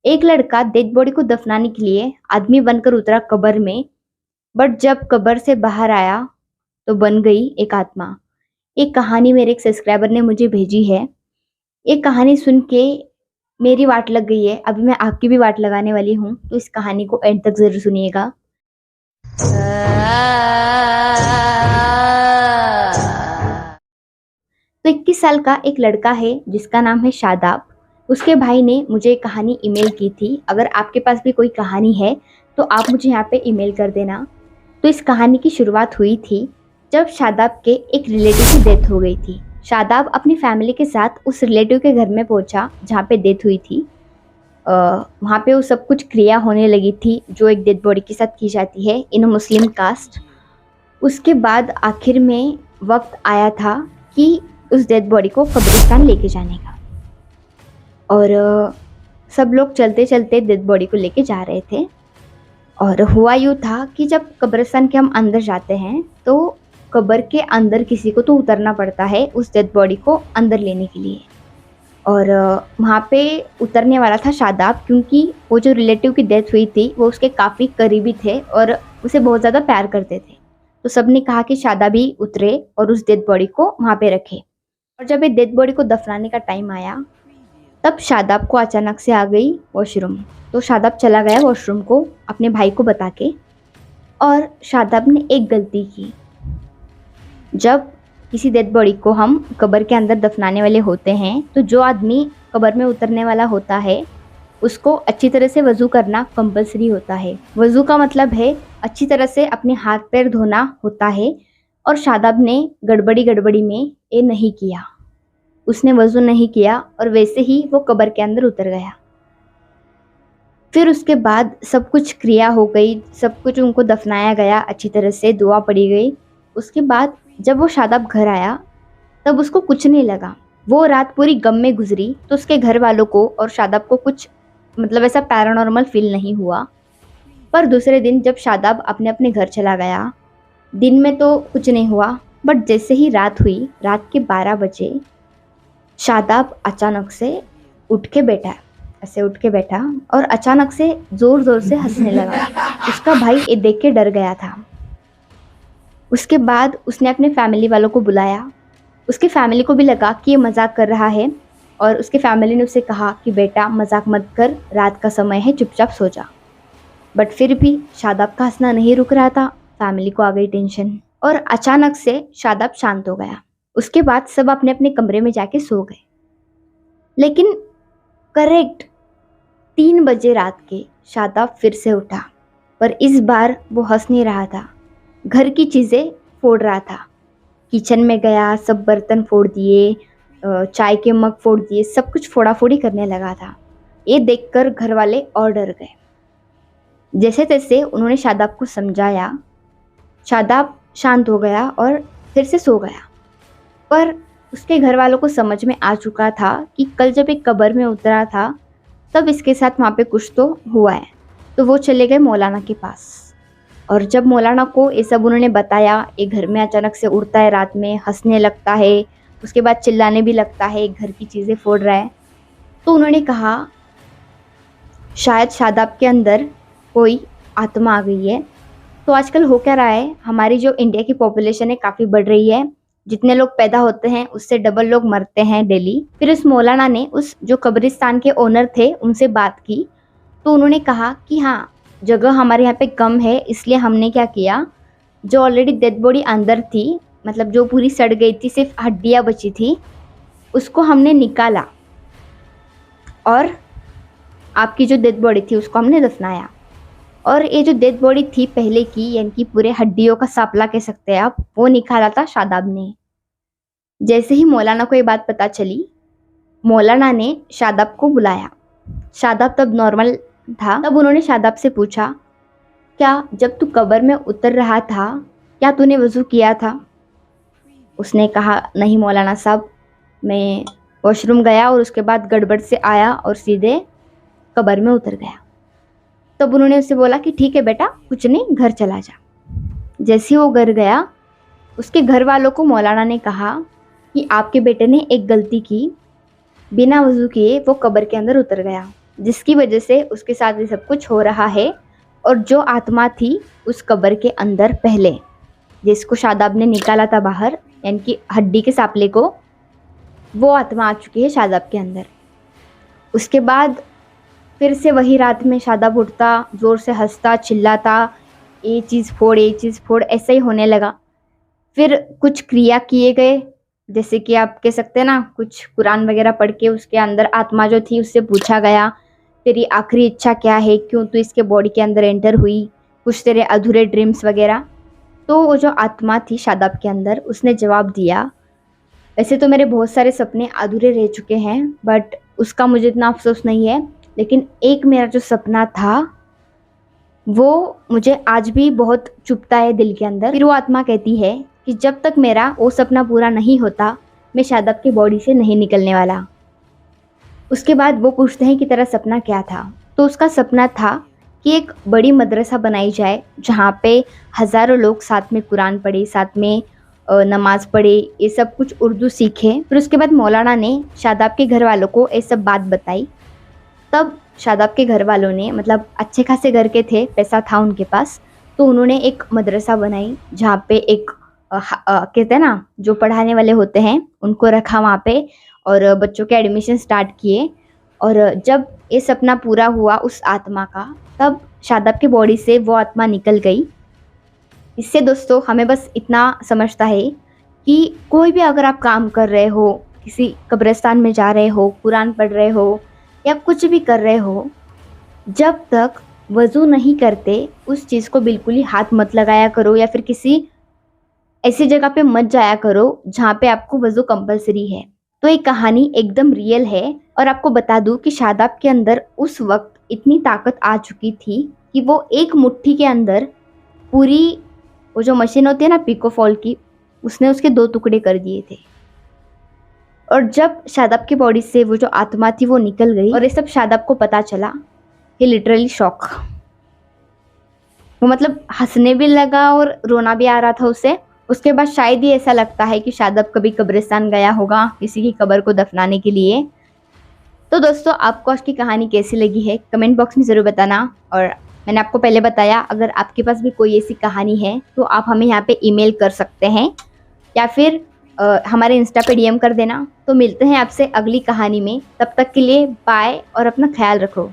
एक लड़का dead body को दफनाने के लिए आदमी बनकर उतरा कब्र में, बट जब कब्र से बाहर आया तो बन गई एक आत्मा। एक कहानी मेरे एक सब्सक्राइबर ने मुझे भेजी है। एक कहानी सुन के मेरी वाट लग गई है, अभी मैं आपकी भी वाट लगाने वाली हूँ, तो इस कहानी को एंड तक जरूर सुनिएगा। तो 21 साल का एक लड़का है जिसका नाम है शादाब। उसके भाई ने मुझे एक कहानी ईमेल की थी। अगर आपके पास भी कोई कहानी है तो आप मुझे यहाँ पे ईमेल कर देना। तो इस कहानी की शुरुआत हुई थी जब शादाब के एक रिलेटिव की डेथ हो गई थी। शादाब अपनी फैमिली के साथ उस रिलेटिव के घर में पहुंचा जहाँ पे डेथ हुई थी। वहाँ पे वो सब कुछ क्रिया होने लगी थी जो एक डेड बॉडी के साथ की जाती है इन मुस्लिम कास्ट। उसके बाद आखिर में वक्त आया था कि उस डेड बॉडी को कब्रिस्तान लेके जाने का, और सब लोग चलते चलते डेड बॉडी को लेके जा रहे थे। और हुआ यूँ था कि जब कब्रिस्तान के हम अंदर जाते हैं तो कब्र के अंदर किसी को तो उतरना पड़ता है उस डेड बॉडी को अंदर लेने के लिए। और वहाँ पे उतरने वाला था शादाब, क्योंकि वो जो रिलेटिव की डेथ हुई थी वो उसके काफ़ी करीबी थे और उसे बहुत ज़्यादा प्यार करते थे। तो सब ने कहा कि शादाब भी उतरे और उस डेड बॉडी को वहाँ पे रखे। और जब ये डेड बॉडी को दफनाने का टाइम आया तब शादाब को अचानक से आ गई वॉशरूम। तो शादाब चला गया वॉशरूम को अपने भाई को बता के, और शादाब ने एक गलती की। जब किसी डेड बॉडी को हम कब्र के अंदर दफनाने वाले होते हैं तो जो आदमी कब्र में उतरने वाला होता है उसको अच्छी तरह से वज़ू करना कंपलसरी होता है। वज़ू का मतलब है अच्छी तरह से अपने हाथ पैर धोना होता है। और शादाब ने गड़बड़ी में ये नहीं किया, उसने वज़ू नहीं किया और वैसे ही वो कब्र के अंदर उतर गया। फिर उसके बाद सब कुछ क्रिया हो गई, सब कुछ उनको दफनाया गया, अच्छी तरह से दुआ पड़ी गई। उसके बाद जब वो शादाब घर आया तब उसको कुछ नहीं लगा। वो रात पूरी गम में गुजरी, तो उसके घर वालों को और शादाब को कुछ मतलब ऐसा पैरानॉर्मल फील नहीं हुआ। पर दूसरे दिन जब शादाब अपने अपने घर चला गया, दिन में तो कुछ नहीं हुआ, बट जैसे ही रात हुई, रात के 12 बजे शादाब अचानक से उठ के बैठा, ऐसे उठ के बैठा और अचानक से ज़ोर ज़ोर से हंसने लगा। उसका भाई ये देख के डर गया था। उसके बाद उसने अपने फैमिली वालों को बुलाया। उसकी फैमिली को भी लगा कि ये मजाक कर रहा है, और उसके फैमिली ने उसे कहा कि बेटा मजाक मत कर, रात का समय है, चुपचाप सो जा। बट फिर भी शादाब का हंसना नहीं रुक रहा था। फैमिली को आ गई टेंशन और अचानक से शादाब शांत हो गया। उसके बाद सब अपने अपने कमरे में जाके सो गए। लेकिन करेक्ट 3 बजे रात के शादाब फिर से उठा, पर इस बार वो हंस नहीं रहा था, घर की चीज़ें फोड़ रहा था। किचन में गया, सब बर्तन फोड़ दिए, चाय के मग फोड़ दिए, सब कुछ फोड़ा फोड़ी करने लगा था। ये देखकर घर वाले और डर गए। जैसे तैसे उन्होंने शादाब को समझाया। शादाब शांत हो गया और फिर से सो गया। पर उसके घर वालों को समझ में आ चुका था कि कल जब एक कब्र में उतरा था तब इसके साथ वहाँ पे कुछ तो हुआ है। तो वो चले गए मौलाना के पास, और जब मौलाना को ये सब उन्होंने बताया, एक घर में अचानक से उड़ता है, रात में हंसने लगता है, उसके बाद चिल्लाने भी लगता है, घर की चीज़ें फोड़ रहा है, तो उन्होंने कहा शायद शादाब के अंदर कोई आत्मा आ गई है। तो आजकल हो क्या रहा है, हमारी जो इंडिया की पॉपुलेशन है काफ़ी बढ़ रही है, जितने लोग पैदा होते हैं उससे डबल लोग मरते हैं डेली। फिर उस मौलाना ने उस जो कब्रिस्तान के ओनर थे उनसे बात की, तो उन्होंने कहा कि हाँ, जगह हमारे यहाँ पे कम है, इसलिए हमने क्या किया, जो ऑलरेडी डेड बॉडी अंदर थी, मतलब जो पूरी सड़ गई थी, सिर्फ हड्डियाँ बची थी, उसको हमने निकाला और आपकी जो डेड बॉडी थी उसको हमने दफनाया। और ये जो डेड बॉडी थी पहले की, यानी कि पूरे हड्डियों का सापला कह सकते हैं आप, वो निकाला था शादाब ने। जैसे ही मौलाना को ये बात पता चली, मौलाना ने शादाब को बुलाया। शादाब तब नॉर्मल था। तब उन्होंने शादाब से पूछा, क्या जब तू कब्र में उतर रहा था क्या तूने वज़ू किया था? उसने कहा, नहीं मौलाना साहब, मैं वॉशरूम गया और उसके बाद गड़बड़ से आया और सीधे कब्र में उतर गया। तब उन्होंने उससे बोला कि ठीक है बेटा, कुछ नहीं, घर चला जा। जैसे ही वो घर गया, उसके घर वालों को मौलाना ने कहा कि आपके बेटे ने एक गलती की, बिना वज़ू किए वो कब्र के अंदर उतर गया। जिसकी वजह से उसके साथ ये सब कुछ हो रहा है। और जो आत्मा थी उस कब्र के अंदर पहले, जिसको शादाब ने निकाला था बाहर, यानी कि हड्डी के सांपले को, वो आत्मा आ चुकी है शादाब के अंदर। उसके बाद फिर से वही रात में शादाब उठता, ज़ोर से हंसता, चिल्लाता, ये चीज़ फोड़, ये चीज़ फोड़, ऐसा ही होने लगा। फिर कुछ क्रिया किए गए, जैसे कि आप कह सकते हैं ना, कुछ कुरान वगैरह पढ़ के उसके अंदर आत्मा जो थी उससे पूछा गया, तेरी आखिरी इच्छा क्या है, क्यों तू इसके बॉडी के अंदर एंटर हुई, कुछ तेरे अधूरे ड्रीम्स वगैरह। तो वो जो आत्मा थी शादाब के अंदर, उसने जवाब दिया, वैसे तो मेरे बहुत सारे सपने अधूरे रह चुके हैं, बट उसका मुझे इतना अफसोस नहीं है, लेकिन एक मेरा जो सपना था वो मुझे आज भी बहुत चुभता है दिल के अंदर। फिर वो आत्मा कहती है कि जब तक मेरा वो सपना पूरा नहीं होता, मैं शादाब की बॉडी से नहीं निकलने वाला। उसके बाद वो पूछते हैं कि तेरा सपना क्या था? तो उसका सपना था कि एक बड़ी मदरसा बनाई जाए जहाँ पे हज़ारों लोग साथ में कुरान पढ़े, साथ में नमाज पढ़े, ये सब कुछ उर्दू सीखे। फिर उसके बाद मौलाना ने शादाब के घर वालों को ये सब बात बताई। तब शादाब के घर वालों ने, मतलब अच्छे खासे घर के थे, पैसा था उनके पास, तो उन्होंने एक मदरसा बनाई जहाँ पे एक कहते हैं ना, जो पढ़ाने वाले होते हैं उनको रखा वहाँ पे, और बच्चों के एडमिशन स्टार्ट किए। और जब ये सपना पूरा हुआ उस आत्मा का, तब शादाब की बॉडी से वो आत्मा निकल गई। इससे दोस्तों हमें बस इतना समझता है कि कोई भी अगर आप काम कर रहे हो, किसी कब्रिस्तान में जा रहे हो, कुरान पढ़ रहे हो या कुछ भी कर रहे हो, जब तक वज़ू नहीं करते उस चीज़ को बिल्कुल ही हाथ मत लगाया करो, या फिर किसी ऐसी जगह पे मत जाया करो जहाँ पे आपको वज़ू कंपलसरी है। तो ये कहानी एकदम रियल है, और आपको बता दूँ कि शादाब के अंदर उस वक्त इतनी ताकत आ चुकी थी कि वो एक मुट्ठी के अंदर पूरी, वो जो मशीन होती है ना पिको फॉल की, उसने उसके 2 टुकड़े कर दिए थे। और जब शादाब की बॉडी से वो जो आत्मा थी वो निकल गई और ये सब शादाब को पता चला, ही लिटरली शॉक। वो मतलब हंसने भी लगा और रोना भी आ रहा था उसे। उसके बाद शायद ही ऐसा लगता है कि शादाब कभी कब्रिस्तान गया होगा किसी की कब्र को दफनाने के लिए। तो दोस्तों आपको आज की कहानी कैसी लगी है कमेंट बॉक्स में ज़रूर बताना। और मैंने आपको पहले बताया, अगर आपके पास भी कोई ऐसी कहानी है तो आप हमें यहाँ पे ईमेल कर सकते हैं, या फिर हमारे इंस्टा पे डीएम कर देना। तो मिलते हैं आपसे अगली कहानी में, तब तक के लिए बाय और अपना ख्याल रखो।